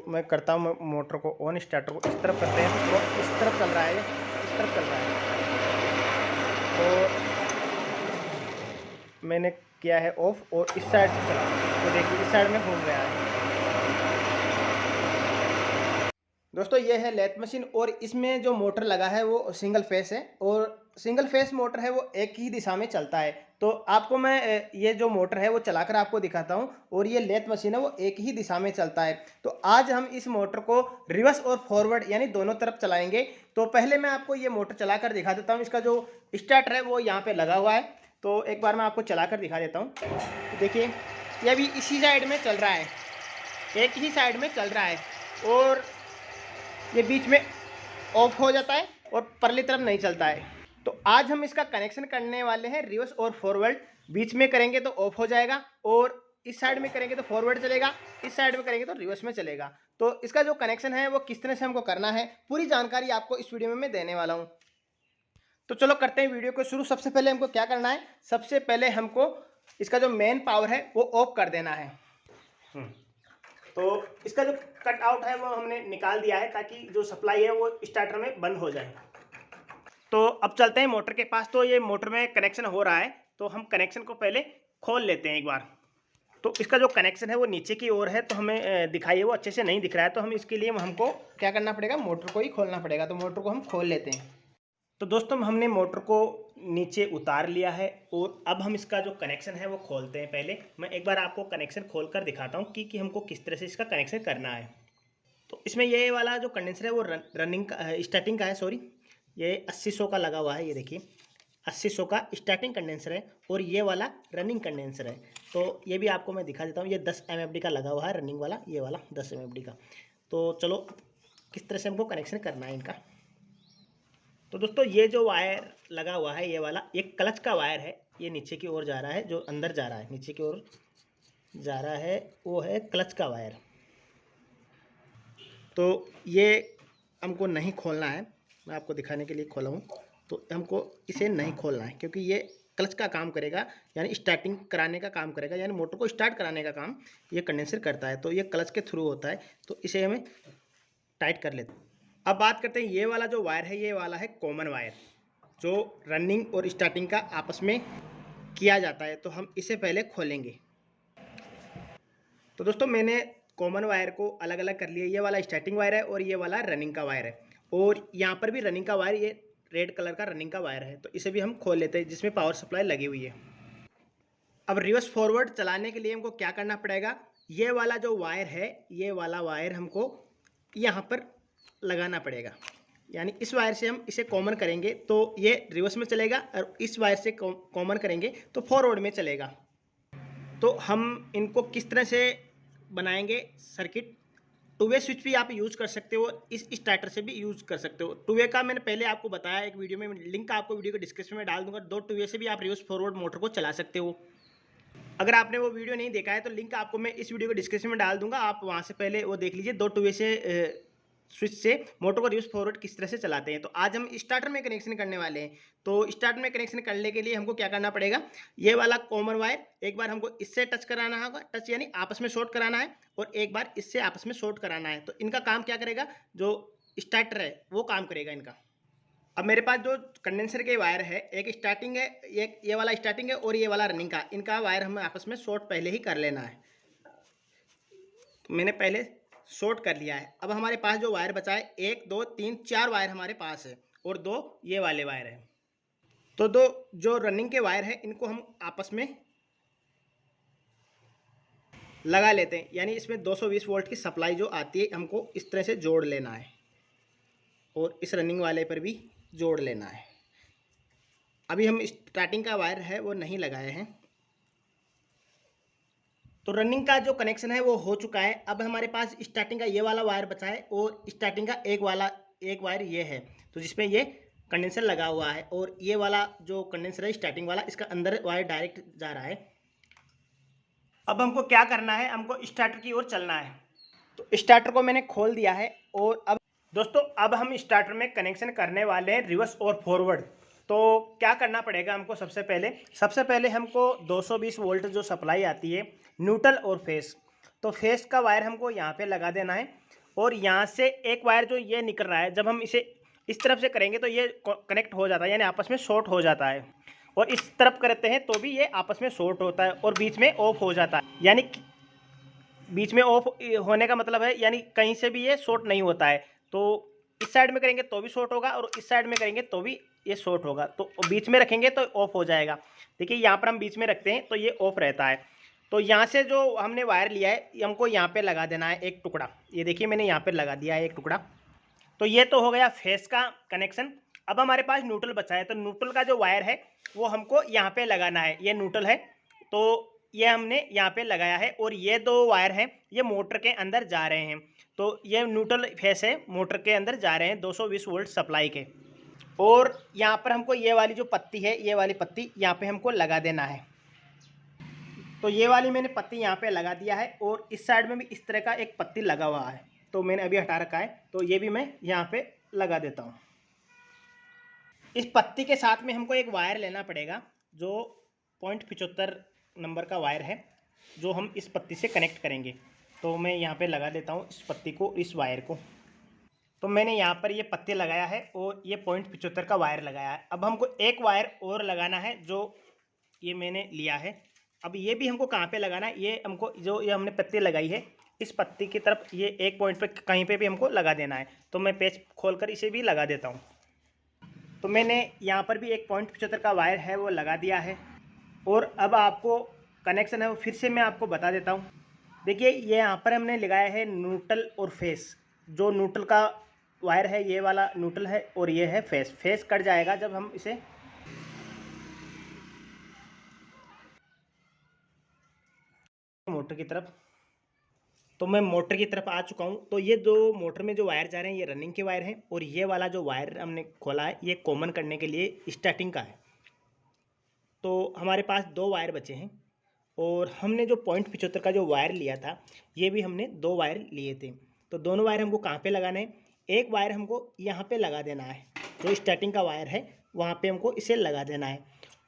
मैं करता हूँ मोटर को ऑन, स्टार्टर को इस तरफ करते हैं तो इस तरफ चल रहा है, इस तरफ चल रहा है। और मैंने किया है ऑफ और इस साइड से चला तो देखिए इस साइड में घूम रहा है। दोस्तों ये है लेथ मशीन और इसमें जो मोटर लगा है वो सिंगल फेस है और सिंगल फेस मोटर है वो एक ही दिशा में चलता है। तो आपको मैं ये जो मोटर है वो चलाकर आपको दिखाता हूँ और ये लेथ मशीन है वो एक ही दिशा में चलता है। तो आज हम इस मोटर को रिवर्स और फॉरवर्ड यानी दोनों तरफ चलाएंगे। तो पहले मैं आपको ये मोटर चलाकर दिखा देता हूँ। इसका जो स्टार्टर है वो यहाँ पे लगा हुआ है, तो एक बार मैं आपको चलाकर दिखा देता हूँ। तो देखिए ये अभी इसी साइड में चल रहा है, एक ही साइड में चल रहा है और ये बीच में ऑफ हो जाता है और परली तरफ नहीं चलता है। तो आज हम इसका कनेक्शन करने वाले हैं रिवर्स और फॉरवर्ड। बीच में करेंगे तो ऑफ हो जाएगा और इस साइड में करेंगे तो फॉरवर्ड चलेगा, इस साइड में करेंगे तो रिवर्स में चलेगा। तो इसका जो कनेक्शन है वो किस तरह से हमको करना है पूरी जानकारी आपको इस वीडियो में मैं देने वाला हूँ। तो चलो करते हैं वीडियो को शुरू। सबसे पहले हमको क्या करना है, सबसे पहले हमको इसका जो मेन पावर है वो ऑफ कर देना है। तो इसका जो कट आउट है वो हमने निकाल दिया है ताकि जो सप्लाई है वो स्टार्टर में बंद हो जाए। तो अब चलते हैं मोटर के पास। तो ये मोटर में कनेक्शन हो रहा है तो हम कनेक्शन को पहले खोल लेते हैं एक बार। तो इसका जो कनेक्शन है वो नीचे की ओर है तो हमें दिखाई है वो अच्छे से नहीं दिख रहा है, तो हम इसके लिए हमको क्या करना पड़ेगा, मोटर को ही खोलना पड़ेगा। तो मोटर को हम खोल लेते हैं। तो दोस्तों हमने मोटर को नीचे उतार लिया है और अब हम इसका जो कनेक्शन है वो खोलते हैं। पहले मैं एक बार आपको कनेक्शन खोल कर दिखाता हूँ कि हमको किस तरह से इसका कनेक्शन करना है। तो इसमें ये वाला जो कंडेंसर है वो रनिंग का स्टार्टिंग का है, सॉरी ये 80-100 का लगा हुआ है। ये देखिए 80-100 का स्टार्टिंग कंडेंसर है और ये वाला रनिंग कंडेंसर है। तो ये भी आपको मैं दिखा देता हूँ। ये 10 MFD का लगा हुआ है रनिंग वाला, ये वाला 10 MFD का। तो चलो किस तरह से हमको कनेक्शन करना है इनका। तो दोस्तों ये जो वायर लगा हुआ है ये वाला, ये क्लच का वायर है। ये नीचे की ओर जा रहा है, जो अंदर जा रहा है नीचे की ओर जा रहा है वो है क्लच का वायर। तो ये हमको नहीं खोलना है, मैं आपको दिखाने के लिए खोला हूँ। तो हमको इसे नहीं खोलना है क्योंकि ये क्लच का काम करेगा, यानी स्टार्टिंग कराने का काम करेगा, यानी मोटर को स्टार्ट कराने का काम ये कंडेंसर करता है। तो ये क्लच के थ्रू होता है, तो इसे हमें टाइट कर लेते हैं। अब बात करते हैं ये वाला जो वायर है, ये वाला है कॉमन वायर जो रनिंग और स्टार्टिंग का आपस में किया जाता है। तो हम इसे पहले खोलेंगे। तो दोस्तों मैंने कॉमन वायर को अलग अलग कर लिया। ये वाला स्टार्टिंग वायर है और ये वाला रनिंग का वायर है और यहाँ पर भी रनिंग का वायर, ये रेड कलर का रनिंग का वायर है। तो इसे भी हम खोल लेते हैं जिसमें पावर सप्लाई लगी हुई है। अब रिवर्स फॉरवर्ड चलाने के लिए हमको क्या करना पड़ेगा, ये वाला जो वायर है ये वाला वायर हमको यहाँ पर लगाना पड़ेगा। यानी इस वायर से हम इसे कॉमन करेंगे तो ये रिवर्स में चलेगा और इस वायर से कॉमन करेंगे तो फॉरवर्ड में चलेगा। तो हम इनको किस तरह से बनाएंगे सर्किट, टू वे स्विच भी आप यूज़ कर सकते हो, इस स्टार्टर से भी यूज़ कर सकते हो। टू वे का मैंने पहले आपको बताया एक वीडियो में, लिंक आपको वीडियो के डिस्क्रिप्शन में डाल दूंगा। 2 टू वे से भी आप रिवर्स फॉरवर्ड मोटर को चला सकते हो। अगर आपने वो वीडियो नहीं देखा है तो लिंक आपको मैं इस वीडियो के डिस्क्रिप्शन में डाल दूंगा, आप वहाँ से पहले वो देख लीजिए। 2 टू वे से स्विच से मोटर को रिवर्स फॉरवर्ड किस तरह से चलाते हैं। तो आज हम स्टार्टर में कनेक्शन करने वाले हैं। तो स्टार्टर में कनेक्शन करने के लिए हमको क्या करना पड़ेगा, ये वाला कॉमन वायर एक बार हमको इससे टच कराना होगा, टच यानी आपस में शॉर्ट कराना है, और एक बार इससे आपस में शॉर्ट कराना है। तो इनका काम क्या करेगा, जो स्टार्टर है वो काम करेगा इनका। अब मेरे पास जो कंडेंसर के वायर है, एक स्टार्टिंग है, एक ये वाला स्टार्टिंग है और ये वाला रनिंग का, इनका वायर हमें आपस में शॉर्ट पहले ही कर लेना है। तो मैंने पहले शॉर्ट कर लिया है। अब हमारे पास जो वायर बचा है 1 2 3 4 वायर हमारे पास है और 2 ये वाले वायर हैं। तो 2 जो रनिंग के वायर हैं इनको हम आपस में लगा लेते हैं, यानी इसमें 220 वोल्ट की सप्लाई जो आती है हमको इस तरह से जोड़ लेना है और इस रनिंग वाले पर भी जोड़ लेना है। अभी हम स्टार्टिंग का वायर है वो नहीं लगाए हैं। तो रनिंग का जो कनेक्शन है वो हो चुका है। अब हमारे पास स्टार्टिंग का ये वाला वायर बचा है और स्टार्टिंग का एक वायर ये है, तो जिसमें ये कंडेंसर लगा हुआ है, और ये वाला जो कंडेंसर है स्टार्टिंग वाला, इसका अंदर वायर डायरेक्ट जा रहा है। अब हमको क्या करना है, हमको स्टार्टर की ओर चलना है। तो स्टार्टर को मैंने खोल दिया है और अब दोस्तों अब हम स्टार्टर में कनेक्शन करने वाले हैं रिवर्स और फॉरवर्ड। तो क्या करना पड़ेगा हमको, सबसे पहले हमको 220 वोल्ट जो सप्लाई आती है न्यूट्रल और फेस, तो फेस का वायर हमको यहाँ पे लगा देना है और यहाँ से एक वायर जो ये निकल रहा है, जब हम इसे इस तरफ से करेंगे तो ये कनेक्ट हो जाता है, यानी आपस में शॉर्ट हो जाता है। और इस तरफ करते हैं तो भी ये आपस में शॉर्ट होता है और बीच में ऑफ हो जाता है। यानी बीच में ऑफ होने का मतलब है यानी कहीं से भी ये शॉर्ट नहीं होता है। तो इस साइड में करेंगे तो भी शॉर्ट होगा और इस साइड में करेंगे तो भी ये शॉर्ट होगा। तो बीच में रखेंगे तो ऑफ हो जाएगा। देखिए यहाँ पर हम बीच में रखते हैं तो ये ऑफ रहता है। तो यहाँ से जो हमने वायर लिया है हमको यहाँ पे लगा देना है एक टुकड़ा। ये देखिए मैंने यहाँ पे लगा दिया है एक टुकड़ा। तो ये तो हो गया फेस का कनेक्शन। अब हमारे पास न्यूट्रल बचा है, तो न्यूट्रल का जो वायर है वो हमको यहाँ पे लगाना है। ये न्यूट्रल है तो ये हमने यहाँ पे लगाया है और ये दो वायर हैं ये मोटर के अंदर जा रहे हैं। तो ये न्यूट्रल फेस है, मोटर के अंदर जा रहे हैं 220 वोल्ट सप्लाई के। और यहाँ पर हमको ये वाली जो पत्ती है, ये वाली पत्ती यहाँ पे हमको लगा देना है। तो ये वाली मैंने पत्ती यहाँ पे लगा दिया है और इस साइड में भी इस तरह का एक पत्ती लगा हुआ है, तो मैंने अभी हटा रखा है। तो ये भी मैं यहाँ पे लगा देता हूँ। इस पत्ती के साथ में हमको एक वायर लेना पड़ेगा जो 0.75 नंबर का वायर है, जो हम इस पत्ती से कनेक्ट करेंगे। तो मैं यहाँ पे लगा देता हूँ इस पत्ती को, इस वायर को। तो मैंने यहाँ पर ये पत्ती लगाया है और ये 0.75 का वायर लगाया है। अब हमको एक वायर और लगाना है जो ये मैंने लिया है। अब ये भी हमको कहाँ पे लगाना है, ये हमको जो ये हमने पत्ती लगाई है इस पत्ती की तरफ ये एक पॉइंट पे कहीं पे भी हमको लगा देना है। तो मैं पेच खोलकर इसे भी लगा देता हूँ। तो मैंने यहाँ पर भी एक 0.75 का वायर है वो लगा दिया है। और अब आपको कनेक्शन है वो फिर से मैं आपको बता देता हूँ। देखिए ये यहाँ पर हमने लगाया है न्यूट्रल और फेस। जो न्यूट्रल का वायर है ये वाला न्यूट्रल है और ये है फेस। फेस कट जाएगा जब हम इसे मोटर की तरफ। तो मैं मोटर की तरफ आ चुका हूँ। तो ये दो मोटर में जो वायर जा रहे हैं ये रनिंग के वायर हैं और ये वाला जो वायर हमने खोला है ये कॉमन करने के लिए स्टार्टिंग का है। तो हमारे पास दो वायर बचे हैं और हमने जो 0.75 का जो वायर लिया था ये भी हमने दो वायर लिए थे। तो दोनों वायर हमको कहाँ पे लगाना है, एक वायर हमको यहाँ पे लगा देना है, जो स्टार्टिंग का वायर है वहाँ पे हमको इसे लगा देना है।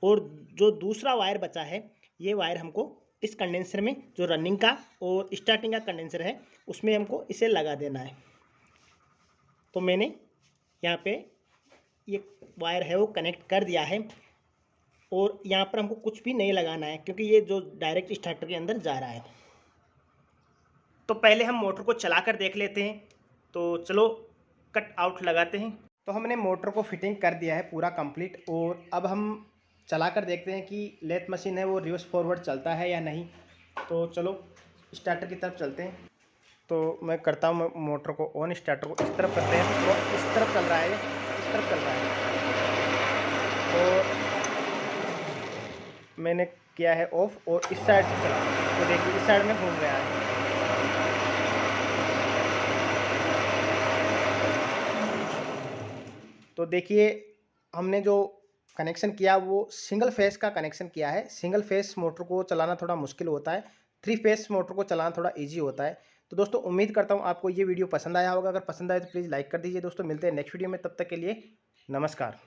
और जो दूसरा वायर बचा है ये वायर हमको इस कंडेंसर में, जो रनिंग का और स्टार्टिंग का कंडेंसर है उसमें हमको इसे लगा देना है। तो मैंने यहाँ पे ये वायर है वो कनेक्ट कर दिया है और यहाँ पर हमको कुछ भी नहीं लगाना है क्योंकि ये जो डायरेक्ट स्टार्टर के अंदर जा रहा है। तो पहले हम मोटर को चला कर देख लेते हैं। तो चलो कट आउट लगाते हैं। तो हमने मोटर को फिटिंग कर दिया है पूरा कंप्लीट और अब हम चला कर देखते हैं कि लेथ मशीन है वो रिवर्स फॉरवर्ड चलता है या नहीं। तो चलो स्टार्टर की तरफ चलते हैं। तो मैं करता हूँ मोटर को ऑन, स्टार्टर को इस तरफ करते हैं तो इस तरफ चल रहा है, इस तरफ चल रहा है। तो मैंने किया है ऑफ और इस साइड से चला, तो देखिए इस साइड में घूम गया है। तो देखिए हमने जो कनेक्शन किया वो सिंगल फेस का कनेक्शन किया है। सिंगल फेस मोटर को चलाना थोड़ा मुश्किल होता है, थ्री फेस मोटर को चलाना थोड़ा इजी होता है। तो दोस्तों उम्मीद करता हूँ आपको ये वीडियो पसंद आया होगा। अगर पसंद आए तो प्लीज़ लाइक कर दीजिए। दोस्तों मिलते हैं नेक्स्ट वीडियो में, तब तक के लिए नमस्कार।